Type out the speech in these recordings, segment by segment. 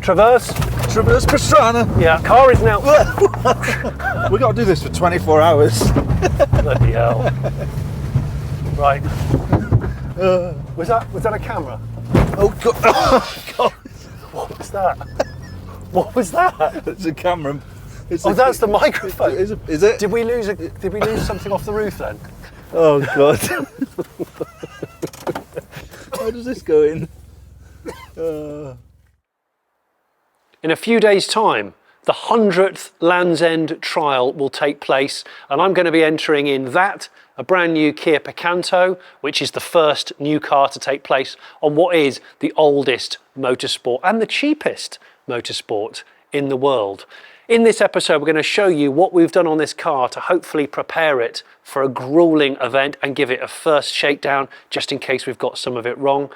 Traverse. Traverse Pastrana. Yeah, car is now. We've got to do this for 24 hours. Bloody hell. Right. Was that a camera? Oh God. Oh, God. What was that? What was that? It's a camera. That's the microphone. Is it? Did we lose something off the roof then? Oh God. How does this go in? In a few days' time, the 100th Landsend Trial will take place, and I'm going to be entering in that, a brand new Kia Picanto, which is the first new car to take place on what is the oldest motorsport and the cheapest motorsport in the world. In this episode, we're going to show you what we've done on this car to hopefully prepare it for a grueling event and give it a first shakedown, just in case we've got some of it wrong.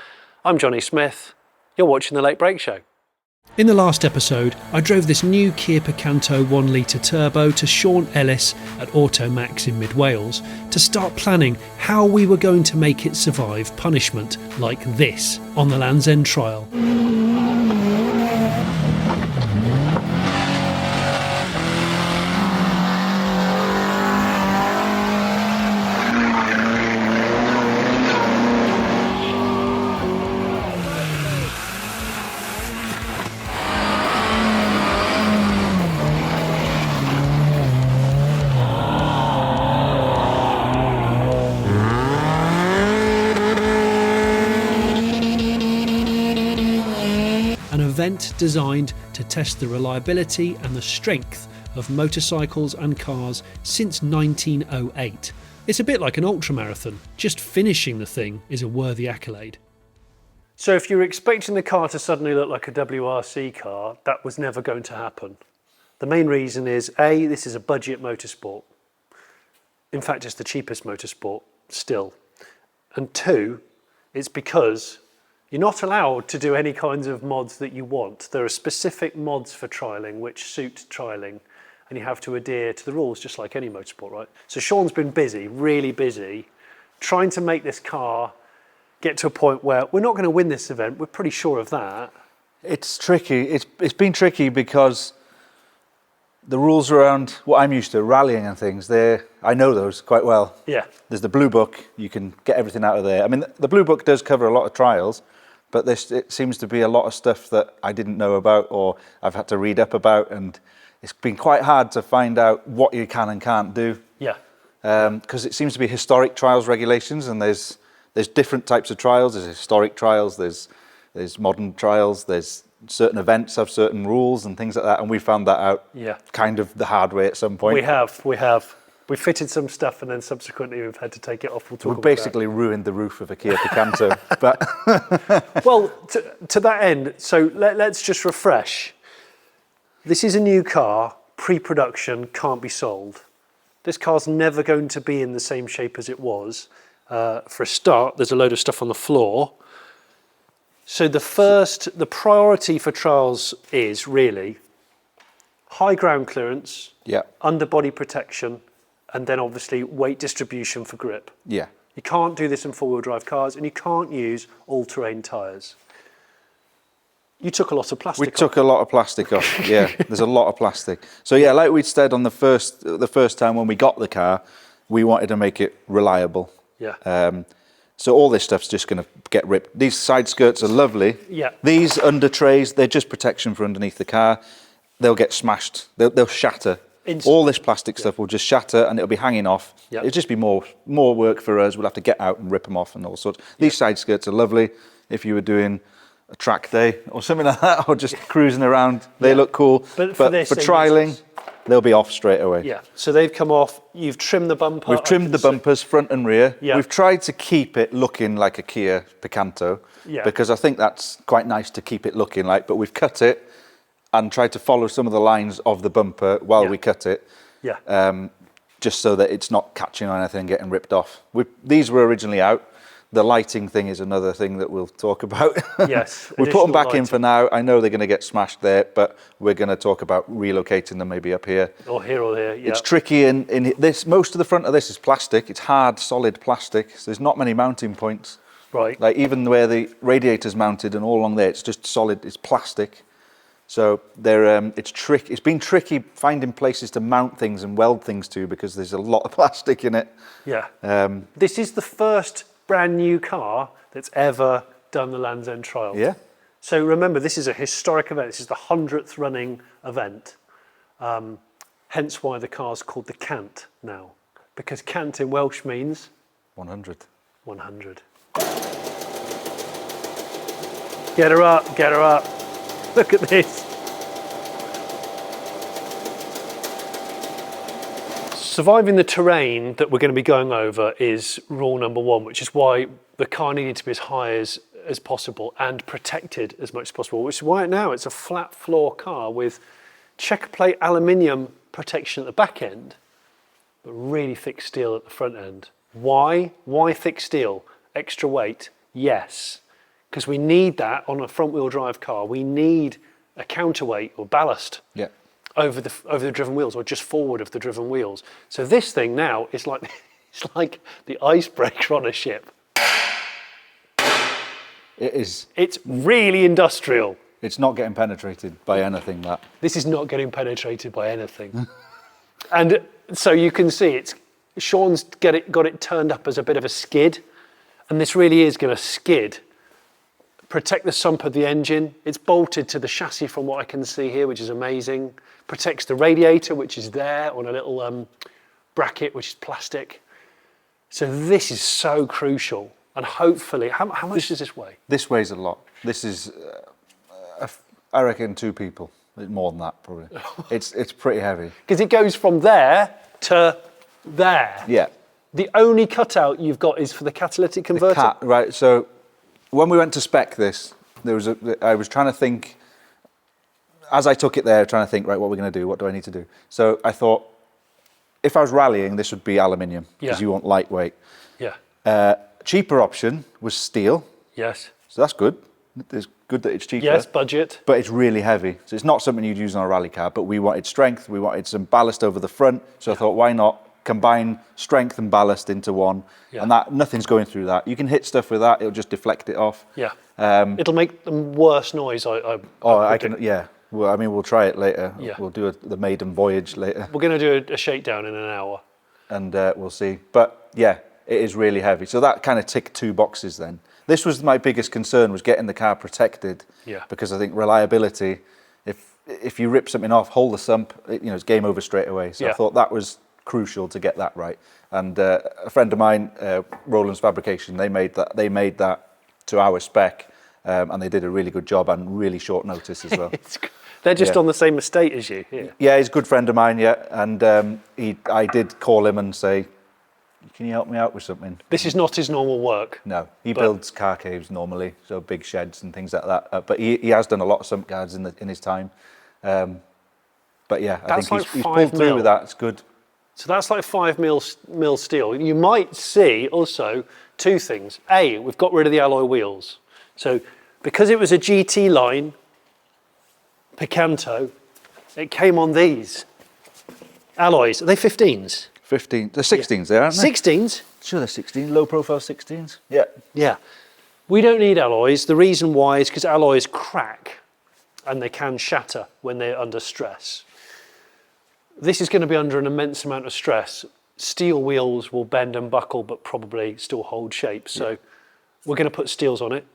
I'm Jonny Smith. You're watching The Late Break Show. In the last episode, I drove this new Kia Picanto 1 litre turbo to Sean Ellis at Automax in mid-Wales to start planning how we were going to make it survive punishment like this on the Landsend Trial. Event designed to test the reliability and the strength of motorcycles and cars since 1908. It's a bit like an ultramarathon. Just finishing the thing is a worthy accolade. So if you were expecting the car to suddenly look like a WRC car, that was never going to happen. The main reason is, A, this is a budget motorsport. In fact, it's the cheapest motorsport still. And 2, it's because you're not allowed to do any kinds of mods that you want. There are specific mods for trialling which suit trialling, and you have to adhere to the rules just like any motorsport, right? So Sean's been busy, really busy, trying to make this car get to a point where we're not going to win this event. We're pretty sure of that. It's tricky. It's been tricky because the rules around what I'm used to, rallying and things, I know those quite well. Yeah. There's the Blue Book. You can get everything out of there. I mean, the Blue Book does cover a lot of trials, but it seems to be a lot of stuff that I didn't know about or I've had to read up about, and it's been quite hard to find out what you can and can't do. Yeah. Because it seems to be historic trials regulations, and there's different types of trials. There's historic trials, there's modern trials, there's certain events have certain rules and things like that, and we found that out kind of the hard way at some point. We have. We fitted some stuff and then subsequently we've had to take it off. We've basically ruined the roof of a Kia Picanto. But well, to that end, so let's just refresh. This is a new car, pre-production, can't be sold. This car's never going to be in the same shape as it was. For a start, there's a load of stuff on the floor. So the priority for trials is really high ground clearance, underbody protection, and then obviously weight distribution for grip. Yeah. You can't do this in four-wheel drive cars, and you can't use all-terrain tyres. You took a lot of plastic off. We took a lot of plastic off, yeah. There's a lot of plastic. So yeah, like we'd said on the first time when we got the car, we wanted to make it reliable. Yeah. So all this stuff's just going to get ripped. These side skirts are lovely. Yeah. These under trays, they're just protection for underneath the car. They'll get smashed. They'll shatter. All this plastic stuff will just shatter and it'll be hanging off. Yeah. It'll just be more work for us. We'll have to get out and rip them off and all sorts. These side skirts are lovely. If you were doing a track day or something like that, or just cruising around, they look cool. But for trialling, they'll be off straight away. Yeah, so they've come off. You've trimmed the bumper. We've trimmed the bumpers, front and rear. Yeah. We've tried to keep it looking like a Kia Picanto, because I think that's quite nice to keep it looking like, but we've cut it and tried to follow some of the lines of the bumper while we cut it. Yeah. Just so that it's not catching on anything and getting ripped off. These were originally out. The lighting thing is another thing that we'll talk about. Yes. We put them back in for now. I know they're going to get smashed there, but we're going to talk about relocating them maybe up here. Or here, yeah. It's tricky in this. Most of the front of this is plastic. It's hard, solid plastic. So there's not many mounting points. Right. Like even where the radiator's mounted and all along there, it's just solid. It's plastic. So it's been tricky finding places to mount things and weld things to because there's a lot of plastic in it. Yeah. This is the first brand new car that's ever done the Landsend Trial. Yeah. So remember, this is a historic event. This is the 100th running event. Hence why the car's called the CANT now, because CANT in Welsh means 100. 100. Get her up, get her up. Look at this. Surviving the terrain that we're going to be going over is rule number one, which is why the car needed to be as high as possible and protected as much as possible, which is why now it's a flat floor car with checker plate aluminium protection at the back end, but really thick steel at the front end. Why? Why thick steel? Extra weight? Yes. Because we need that on a front wheel drive car. We need a counterweight or ballast over the driven wheels, or just forward of the driven wheels. So this thing now is like it's like the icebreaker on a ship. It is. It's really industrial. It's not getting penetrated by anything. This is not getting penetrated by anything. And so you can see Sean's got it turned up as a bit of a skid, and this really is going to skid. Protect the sump of the engine. It's bolted to the chassis from what I can see here, which is amazing. Protects the radiator, which is there on a little bracket, which is plastic. So this is so crucial. And hopefully, how much does this weigh? This weighs a lot. This is, I reckon, 2 people. More than that, probably. It's pretty heavy. Because it goes from there to there. Yeah. The only cutout you've got is for the catalytic converter. Right, so when we went to spec this, I was trying to think, as I took it there, trying to think, right, what we're going to do, what do I need to do? So I thought, if I was rallying, this would be aluminium, because you want lightweight. Yeah. Cheaper option was steel. Yes. So that's good. It's good that it's cheaper. Yes, budget. But it's really heavy. So it's not something you'd use on a rally car, but we wanted strength, we wanted some ballast over the front. So I thought, why not combine strength and ballast into one? Yeah. And that nothing's going through that. You can hit stuff with that, it'll just deflect it off. Yeah. It'll make the worse noise. I can, yeah. Well, I mean, we'll try it later. Yeah. We'll do the maiden voyage later. We're going to do a shakedown in an hour. And we'll see. But yeah, it is really heavy. So that kind of ticked 2 boxes then. This was my biggest concern, was getting the car protected. Yeah. Because I think reliability, if you rip something off, hold the sump, it's game over straight away. So I thought that was crucial to get that right. And a friend of mine, Roland's Fabrication, they made that to our spec, and they did a really good job and really short notice as well. They're just on the same estate as you. Yeah, he's a good friend of mine. Yeah, and I did call him and say, can you help me out with something? This is not his normal work. No, he builds car caves normally, so big sheds and things like that. But he has done a lot of sump guards in his time. But yeah, I think he's pulled through with that. It's good. So that's like 5 mil steel. You might see also 2 things. A, we've got rid of the alloy wheels. So because it was a GT line, Picanto, it came on these alloys. Are they 15s? 15, they're 16s there, aren't they? 16s? Sure, they're 16, low profile 16s. Yeah. Yeah. We don't need alloys. The reason why is because alloys crack and they can shatter when they're under stress. This is going to be under an immense amount of stress. Steel wheels will bend and buckle, but probably still hold shape. So we're going to put steels on it.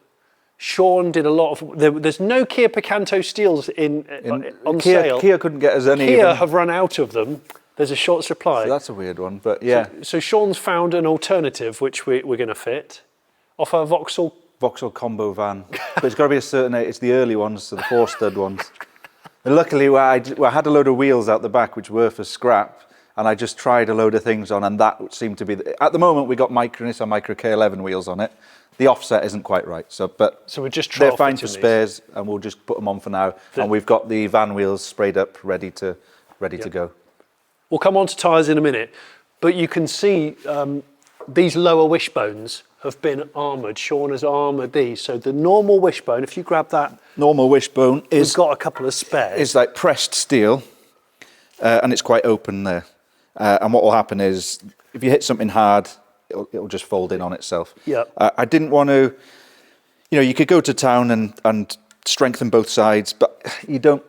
Sean did a lot of. There's no Kia Picanto steels on sale. Kia couldn't get us any. Kia have run out of them. There's a short supply. So that's a weird one, but yeah. So Sean's found an alternative which we're going to fit off our Vauxhall combo van. But it's got to be a certain. It's the early ones, so the 4-stud ones. And luckily, I had a load of wheels out the back which were for scrap, and I just tried a load of things on, and that seemed to be. At the moment, we got Micro K11 wheels on it. The offset isn't quite right, so we're just they're fine for spares, and we'll just put them on for now. And we've got the van wheels sprayed up, ready to go. We'll come on to tyres in a minute, but you can see these lower wishbones have been armoured. Sean has armoured these. So the normal wishbone, if you grab that, normal wishbone we've got a couple of spares. It's like pressed steel, and it's quite open there. And what will happen is, if you hit something hard, it'll just fold in on itself. Yeah. I didn't want to, you could go to town and strengthen both sides, but you don't.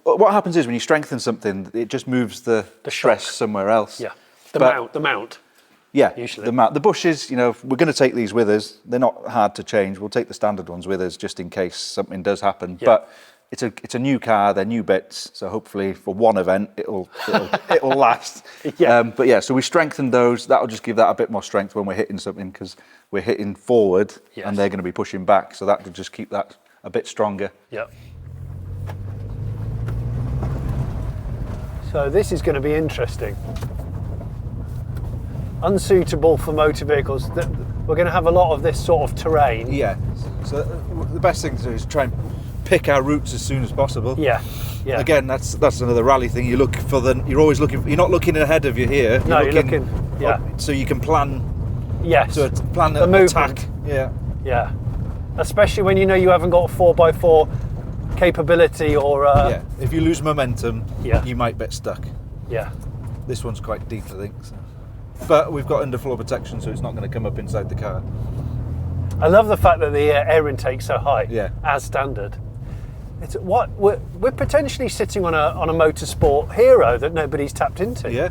What happens is when you strengthen something, it just moves the stress somewhere else. Yeah, the mount. Yeah, usually. the mount. The bushes, you know, we're going to take these with us. They're not hard to change. We'll take the standard ones with us just in case something does happen. Yeah. But it's a new car. They're new bits. So hopefully for one event it'll last. Yeah. But yeah, so we strengthened those. That'll just give that a bit more strength when we're hitting something because we're hitting forward and they're going to be pushing back. So that will just keep that a bit stronger. Yeah. So this is going to be interesting. Unsuitable for motor vehicles. We're going to have a lot of this sort of terrain. Yeah. So the best thing to do is try and pick our routes as soon as possible. Yeah. Yeah. Again, that's another rally thing. You look for You're always looking. You're not looking ahead of you here. You're looking. Yeah. Up, so you can plan. Yes. So plan the an movement. attack. Yeah. Yeah. Especially when you know you haven't got a 4x4 capability or. Yeah. If you lose momentum, Yeah. you might get stuck. Yeah. This one's quite deep, I think. So. But we've got underfloor protection, so it's not going to come up inside the car. I love the fact that the air intake's so high. Yeah. As standard. It's what we're potentially sitting on a motorsport hero that nobody's tapped into. Yeah.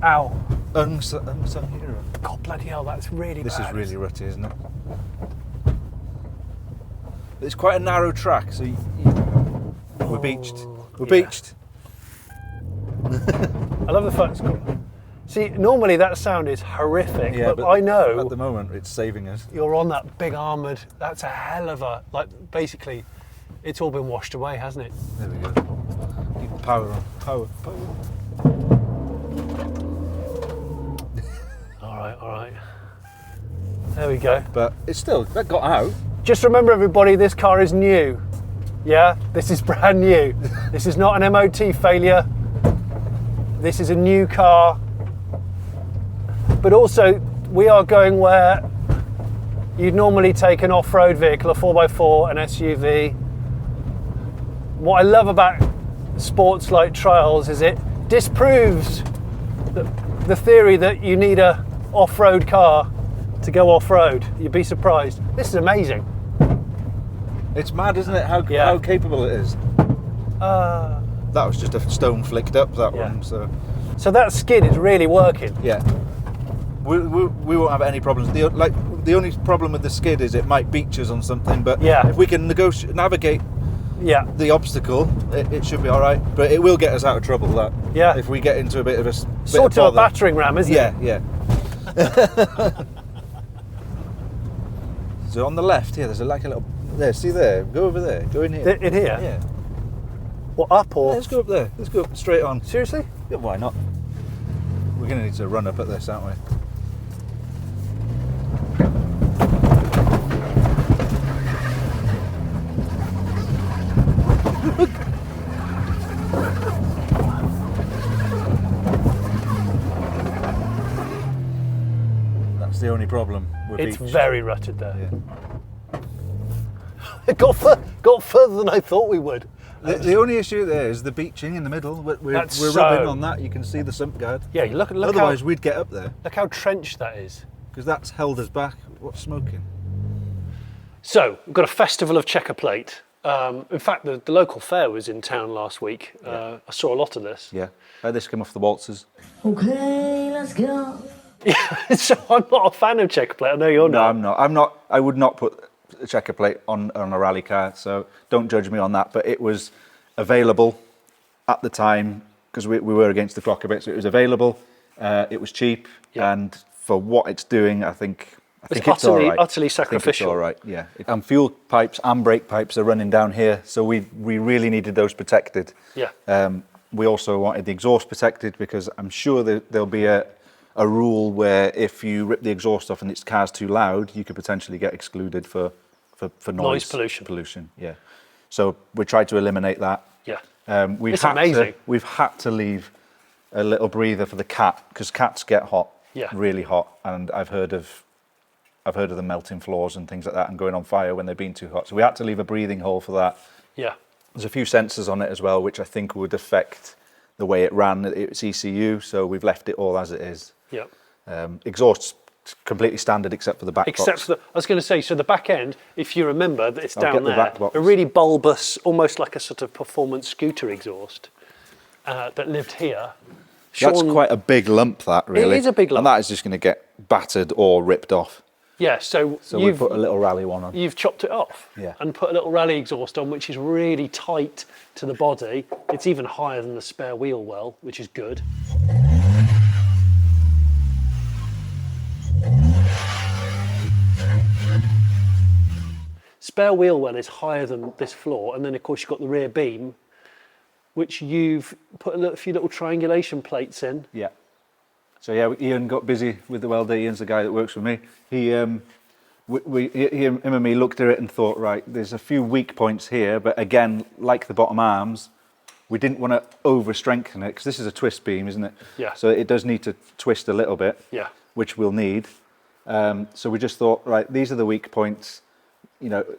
Ow. Unsung hero. God bloody hell, that's really This bad. is really rutty, isn't it? It's quite a narrow track, so we're beached. We're beached. I love the fact it's got. See, normally that sound is horrific, Yeah, but I know at the moment it's saving us. you're on that big armoured. That's a hell of a basically, it's all been washed away, hasn't it? There we go. Keep power on. Power. All right. There we go. But it's still, that got out. Just remember, everybody, this car is new. Yeah, this is brand new. This is not an MOT failure. This is a new car. But also, we are going where you'd normally take an off-road vehicle, a 4x4, an SUV. What I love about sports like trials is it disproves the theory that you need a off-road car to go off-road. You'd be surprised. This is amazing. It's mad, isn't it? How capable it is. That was just a stone flicked up, that one. So that skid is really working. Yeah. We won't have any problems. The only problem with the skid is it might beach us on something, but if we can navigate the obstacle, it should be all right. But it will get us out of trouble. That if we get into a bit of a sort of a battering ram, isn't it? Yeah. So on the left here, there's a little. There, see there. Go over there. Go in here. In here. Yeah. What, up or? Yeah, let's go up there. Let's go up straight on. Seriously? Yeah, why not? We're going to need to run up at this, aren't we? That's the only problem. It's very rutted there. Yeah. It got further than I thought we would. The only issue there is the beaching in the middle. We're rubbing on that. You can see the sump guard. Yeah, look Otherwise, we'd get up there. Look how trenched that is. Because that's held us back. What's smoking? So, we've got a festival of checker plate. In fact, the local fair was in town last week. I saw a lot of this. Yeah. This came off the waltzers. Okay, let's go. Yeah, so I'm not a fan of checker plate. I know you're not. No, I'm not. I would not put a checker plate on a rally car, so don't judge me on that. But it was available at the time because we were against the clock a bit, so it was available. It was cheap, and for what it's doing, I think it's all right. Utterly sacrificial. It's all right, yeah. And fuel pipes and brake pipes are running down here, so we really needed those protected. Yeah. We also wanted the exhaust protected because I'm sure that there'll be a rule where if you rip the exhaust off and its car's too loud, you could potentially get excluded for noise pollution. Yeah. So we tried to eliminate that. Yeah. It's amazing. We've had to leave a little breather for the cat because cats get hot, really hot, and I've heard of them melting floors and things like that and going on fire when they've been too hot. So we had to leave a breathing hole for that. Yeah. There's a few sensors on it as well, which I think would affect the way it ran. It's ECU, so we've left it all as it is. Yeah. Exhaust's It's completely standard except for the back Except box. for I was going to say, so the back end, if you remember, that it's down get the there, back box. a really bulbous, almost like a sort of performance scooter exhaust that lived here. That's Sean- quite a big lump, that, really. is a big lump. And that is just going to get battered or ripped off. Yeah, so We put a little rally one on. you've chopped it off Yeah. and put a little rally exhaust on, which is really tight to the body. It's even higher than the spare wheel well, which is good. Spare wheel well is higher than this floor, and then of course you've got the rear beam, which you've put a few little triangulation plates in. Yeah. So yeah, Ian got busy with the welder. Ian's the guy that works for me. Him and me looked at it and thought, right, there's a few weak points here, but again, like the bottom arms, we didn't want to over strengthen it because this is a twist beam, isn't it? Yeah. So it does need to twist a little bit. Yeah. Which we'll need. So we just thought, right, these are the weak points,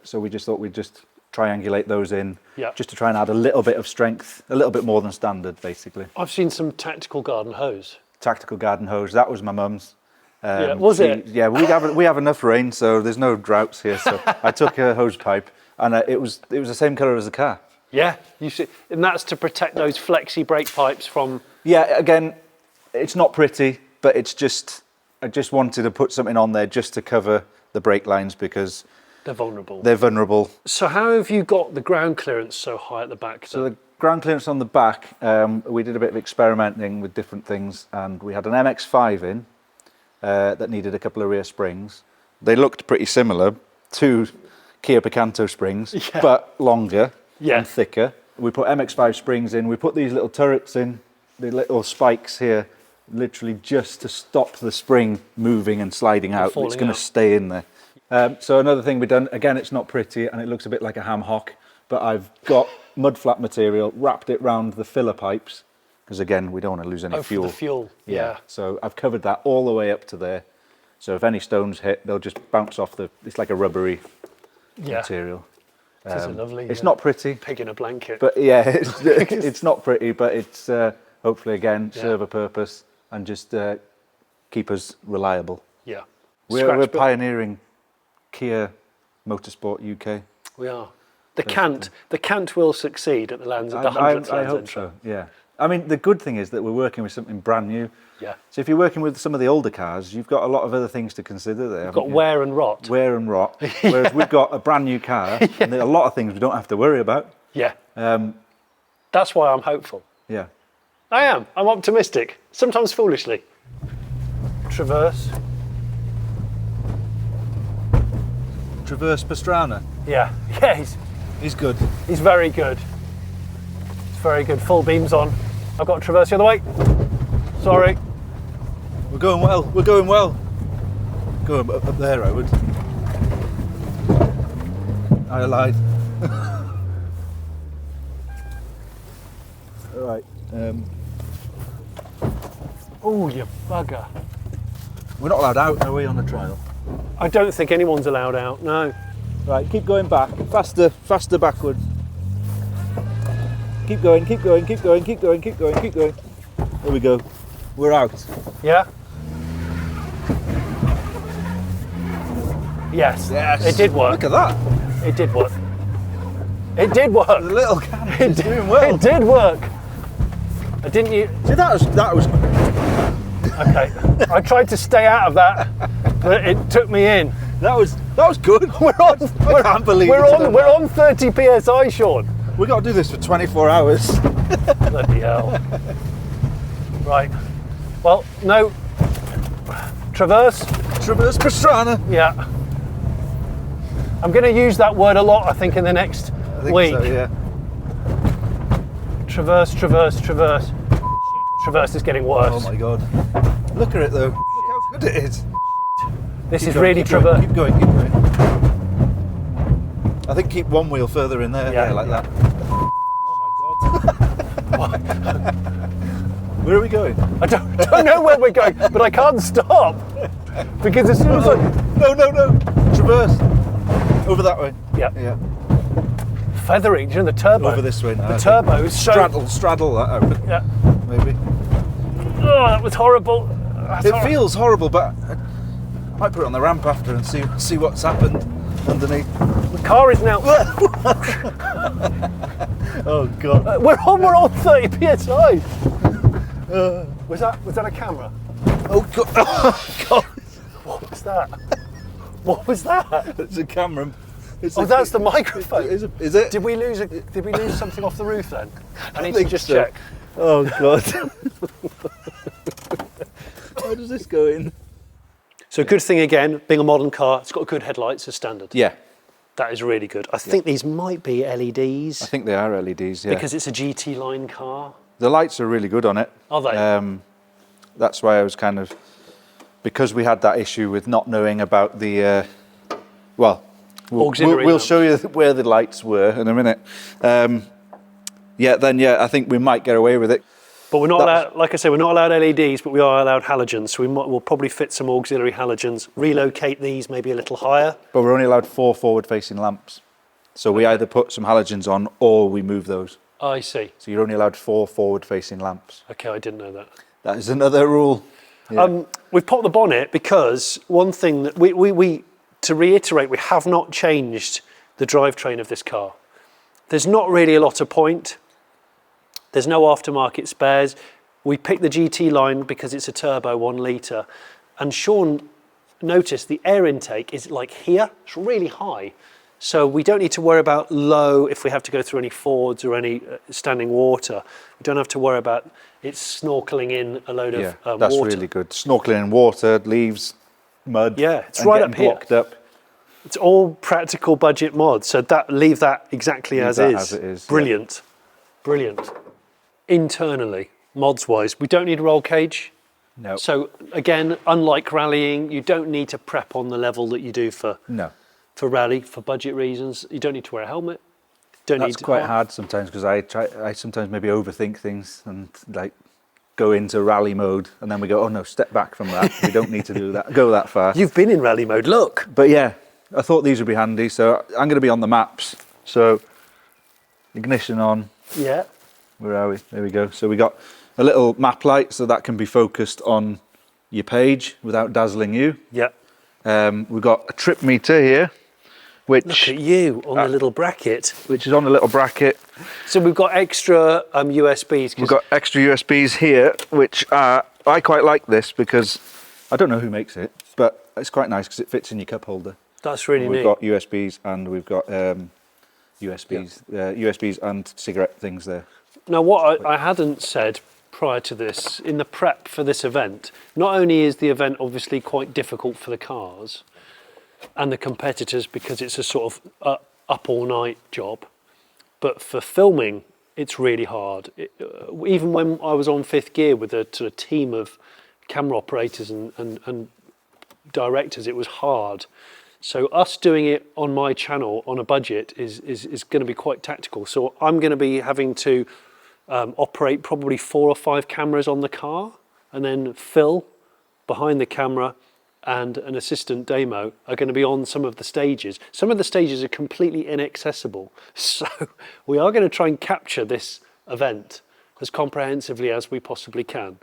so we just thought we'd just triangulate those in, Yeah. just to try and add a little bit of strength, a little bit more than standard, basically. I've seen some tactical garden hose. Tactical garden hose, that was my mum's. Yeah, was it? Yeah, we have enough rain, so there's no droughts here. So I took a hose pipe, and it was the same colour as the car. Yeah, you see, and that's to protect those flexi brake pipes from. Yeah, again, it's not pretty, but I just wanted to put something on there just to cover the brake lines because They're vulnerable. they're vulnerable. So how have you got the ground clearance so high at the back? So the ground clearance on the back, we did a bit of experimenting with different things, and we had an MX-5 in that needed a couple of rear springs. They looked pretty similar to Kia Picanto springs, Yeah. but longer Yeah. and thicker. We put MX-5 springs in, we put these little turrets in, the little spikes here, literally just to stop the spring moving and sliding out. falling It's going out. to stay in there. So another thing we've done, again, it's not pretty and it looks a bit like a ham hock, but I've got mud flap material, wrapped it round the filler pipes, because again, we don't want to lose any for fuel. the fuel. Yeah. So I've covered that all the way up to there. So if any stones hit, they'll just bounce off it's like a rubbery Yeah. material. It is a lovely. It's not pretty, pig in a blanket. but yeah, it's not pretty, but it's hopefully again Yeah. serve a purpose and just keep us reliable. yeah. We're Scratch built- pioneering Kia Motorsport UK. We are. The CANT will succeed at the Landsend. The I 100th hope Landsend so. Yeah. I mean, the good thing is that we're working with something brand new. Yeah. So if you're working with some of the older cars, you've got a lot of other things to consider there. Got wear and rot. Wear and rot. Whereas we've got a brand new car, and there are a lot of things we don't have to worry about. Yeah. That's why I'm hopeful. Yeah. I am. I'm optimistic. Sometimes foolishly. Traverse. Traverse Pastrana. Yeah. Yeah. He's good. He's very good. It's very good. Full beams on. I've got to traverse the other way. Sorry. We're going well. We're going well. Go up there, I would. I lied. All right. Oh, you bugger. We're not allowed out, are we, on the trial? I don't think anyone's allowed out. No. Right, keep going back. Faster, faster backwards. Keep going, keep going, keep going, keep going, keep going, keep going. There we go. We're out. Yeah. Yes. Yes. It did work. Look at that. It did work. It did work. The little can is doing well. It did work. I didn't. See, that was. Okay. I tried to stay out of that, but it took me in. That was good. We're on. I can't believe we're it's on. done We're that. on 30 psi, Sean. We got to do this for 24 hours. Bloody hell. Right. Well, no. Traverse. Traverse Pastrana. Yeah. I'm going to use that word a lot, I think, in the next I think week. so, yeah. Traverse, traverse, traverse. Traverse is getting worse. Oh my god. Look at it though. Look how good it is. This Keep is going, really keep going, traverse. Keep going, keep going. I think keep one wheel further in there, Yeah. like that. Oh my god. Where are we going? I don't know where we're going, but I can't stop. Because as soon as I... No. Traverse. Over that way. Yeah. Yeah. Feathering, you know, the turbo. Over this way now. The I think. turbo is so... Straddle that out. Yeah. Maybe. Oh, that was horrible. That's It horrible. feels horrible, but Might put it on the ramp after and see what's happened underneath. The car is now. Oh God! We're on 30 psi. Was that a camera? Oh God! Oh God! What was that? What was that? It's a camera. That's the microphone. Is it? Did we lose something off the roof then? I need to think just so. check. Oh God! Where does this go in? So good thing again, being a modern car, it's got good headlights as standard. Yeah, That is really good. I think these might be LEDs. I think they are LEDs. Yeah, Because it's a GT line car. the lights are really good on it. Are they? That's why I was kind of, because we had that issue with not knowing about the, Auxiliary we'll lamps. show you where the lights were in a minute. I think we might get away with it. But we're not allowed, like I say, we're not allowed LEDs, but we are allowed halogens. So we'll probably fit some auxiliary halogens, relocate these maybe a little higher. But we're only allowed 4 forward-facing lamps. So we either put some halogens on or we move those. I see. So you're only allowed 4 forward-facing lamps. Okay, I didn't know that. That is another rule. Yeah. We've popped the bonnet because one thing that we to reiterate, we have not changed the drivetrain of this car. There's not really a lot of point. There's no aftermarket spares. We picked the GT line because it's a turbo 1 litre. And Sean noticed the air intake is like here. It's really high. So we don't need to worry about low if we have to go through any fords or any standing water. We don't have to worry about it snorkeling in a load Yeah, of that's water. really good. Snorkeling in water, leaves, mud. Yeah, it's and right getting up here. blocked up. It's all practical budget mods, so leave that exactly Leave as that is. as it is, yeah. Brilliant, brilliant. Internally, mods-wise, we don't need a roll cage. No. So again, unlike rallying, you don't need to prep on the level that you do for No. rally for budget reasons. You don't need to wear a helmet. Don't That's need to, quite hard sometimes because I sometimes maybe overthink things and like go into rally mode and then we go, oh no, step back from that. We don't need to do that. Go that far. You've been in rally mode. Look. But yeah, I thought these would be handy. So I'm going to be on the maps. So ignition on. Yeah. Where are we? There we go. So we got a little map light so that can be focused on your page without dazzling you. Yeah. We've got a trip meter here, Look which at you on the little bracket. is on a little bracket. So we've got extra USBs. We've got extra USBs here, which I quite like this because I don't know who makes it, but it's quite nice because it fits in your cup holder. That's really We've neat. got USBs and we've got USBs and cigarette things there. Now, what I hadn't said prior to this, in the prep for this event, not only is the event obviously quite difficult for the cars and the competitors because it's a sort of up all night job, but for filming, it's really hard. Even when I was on fifth gear with a sort of team of camera operators and directors, it was hard. So us doing it on my channel on a budget is going to be quite tactical. So I'm going to be having to operate probably 4 or 5 cameras on the car, and then Phil behind the camera and an assistant Damo are going to be on some of the stages. Some of the stages are completely inaccessible. So we are going to try and capture this event as comprehensively as we possibly can.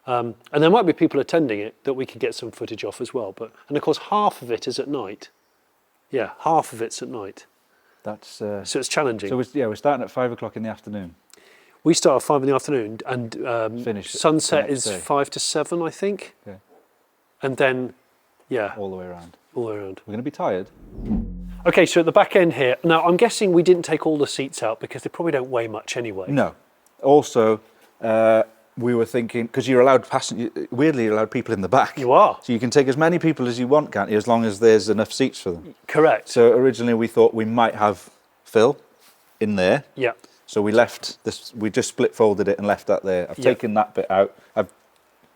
And there might be people attending it that we could get some footage off as well. And of course, half of it is at night. Yeah, half of it's at night. That's So it's challenging. so we're starting at 5 o'clock in the afternoon. We start at 5 in the afternoon and Finish sunset the next is day. 5 to 7, I think. Okay. And then, yeah, All the way around. all the way around. We're going to be tired. Okay, so at the back end here, now I'm guessing we didn't take all the seats out because they probably don't weigh much anyway. No. Also, we were thinking because you're allowed weirdly you're allowed people in the back. You are. So you can take as many people as you want, can't you? As long as there's enough seats for them. Correct. So originally we thought we might have Phil in there. Yeah. So we left this. We just split folded it and left that there. I've Yeah. taken that bit out.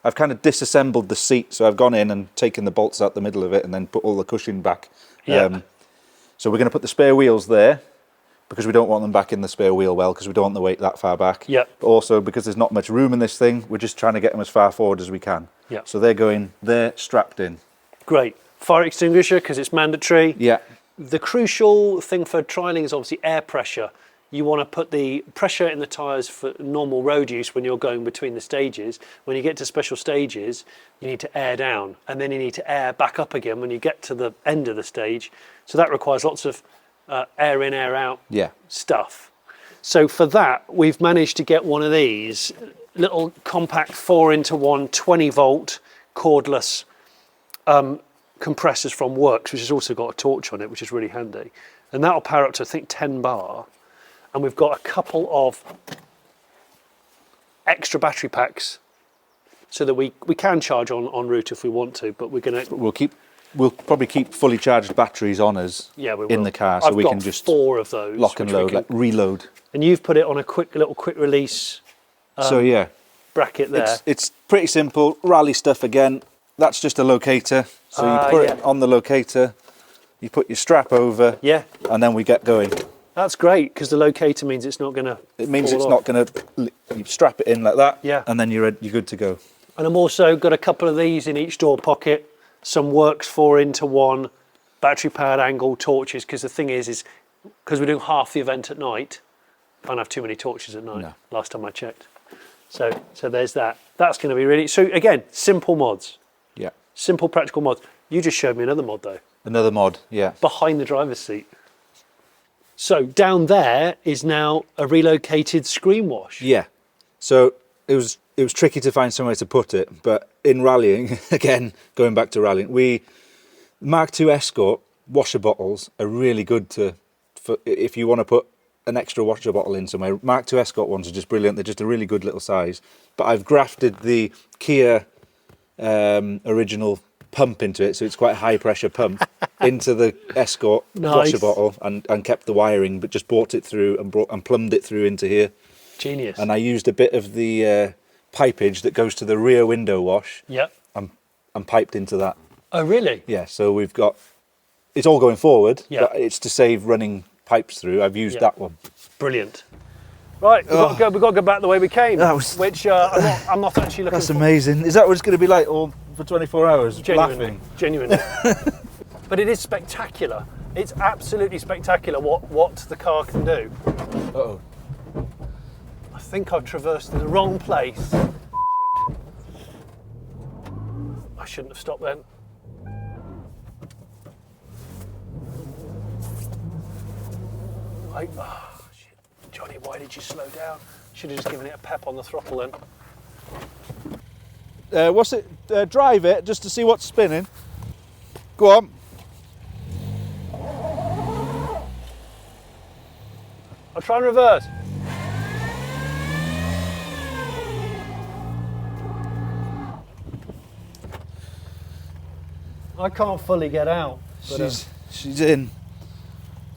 I've kind of disassembled the seat, so I've gone in and taken the bolts out the middle of it and then put all the cushion back. Yeah. So we're going to put the spare wheels there because we don't want them back in the spare wheel well because we don't want the weight that far back. Yeah. But also because there's not much room in this thing, we're just trying to get them as far forward as we can. Yeah. So they're going there, strapped in. Great. Fire extinguisher because it's mandatory. Yeah. The crucial thing for trialling is obviously air pressure. you want to put the pressure in the tyres for normal road use when you're going between the stages. When you get to special stages, you need to air down, and then you need to air back up again when you get to the end of the stage. So that requires lots of air in, air out stuff. So for that, we've managed to get one of these little compact 4-into-1 20-volt cordless compressors from Works, which has also got a torch on it, which is really handy. And that'll power up to, I think, 10 bar. And we've got a couple of extra battery packs so that we can charge en route if we want to, but we're going to... We'll probably keep fully charged batteries on us in the car, so we can just 4 of those, lock and load, like reload. And you've put it on a little quick release bracket there. It's pretty simple. Rally stuff again. That's just a locator. So you put it on the locator, you put your strap over, and then we get going. That's great, because the locator means it's not going to... It means it's not going to... You strap it in like that, and then you're good to go. And I'm also got a couple of these in each door pocket, some Works 4-into-1 battery-powered angle torches, because the thing is because we're doing half the event at night, can't have too many torches at night, last time I checked. So there's that. That's going to be really... So again, simple mods. Yeah. Simple, practical mods. You just showed me another mod, though. Another mod, yeah. Behind the driver's seat. So down there is now a relocated screen wash. Yeah. So it was tricky to find somewhere to put it, but in rallying, again, going back to rallying, Mark II Escort washer bottles are really good for if you want to put an extra washer bottle in somewhere. Mark II Escort ones are just brilliant. They're just a really good little size. But I've grafted the Kia original pump into it, so it's quite a high pressure pump into the Escort washer bottle, and kept the wiring, but just brought it through and plumbed it through into here. Genius. And I used a bit of the pipage that goes to the rear window wash. Yep. And piped into that. Oh, really? Yeah. So we've got it's all going forward, but it's to save running pipes through. I've used that one. Brilliant. Right, we've got to go back the way we came, which I'm not actually looking. That's amazing. Is that what it's going to be like all for 24 hours? Genuinely. But it is spectacular. It's absolutely spectacular what the car can do. Uh-oh. I think I've traversed the wrong place. I shouldn't have stopped then. Shit. Johnny, why did you slow down? Should have just given it a pep on the throttle then. Drive it just to see what's spinning. Go on. I'll try and reverse. I can't fully get out. But, she's in.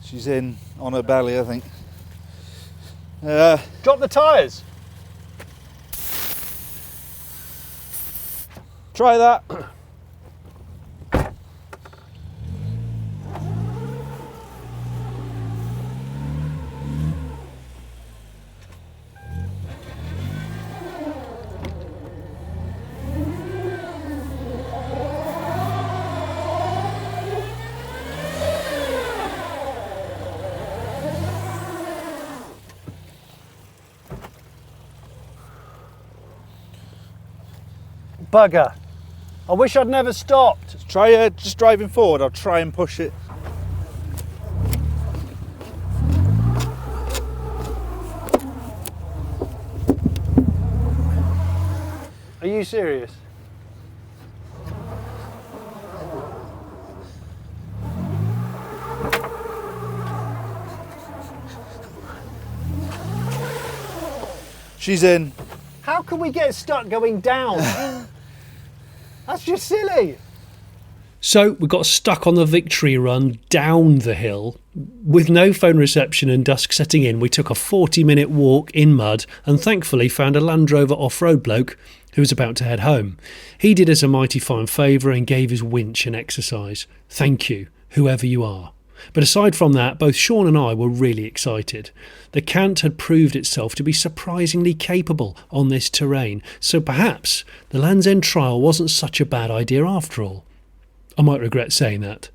She's in on her belly, I think. Drop the tyres. Try that. Bugger. I wish I'd never stopped. Try just driving forward. I'll try and push it. Are you serious? She's in. How can we get stuck going down? That's just silly. So we got stuck on the victory run down the hill. With no phone reception and dusk setting in, we took a 40-minute walk in mud and thankfully found a Land Rover off-road bloke who was about to head home. He did us a mighty fine favour and gave his winch an exercise. Thank you, whoever you are. But aside from that, both Sean and I were really excited. The CANT had proved itself to be surprisingly capable on this terrain, so perhaps the Landsend Trial wasn't such a bad idea after all. I might regret saying that.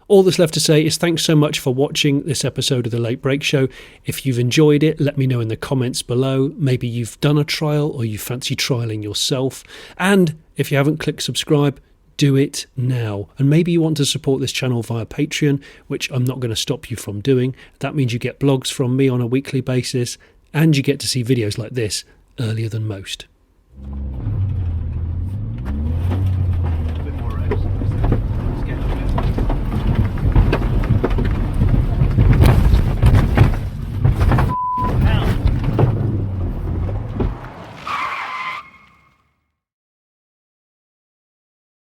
All that's left to say is thanks so much for watching this episode of The Late Break Show. If you've enjoyed it, let me know in the comments below. Maybe you've done a trial or you fancy trialling yourself. And if you haven't clicked subscribe, do it now. And maybe you want to support this channel via Patreon, which I'm not going to stop you from doing. That means you get blogs from me on a weekly basis and you get to see videos like this earlier than most.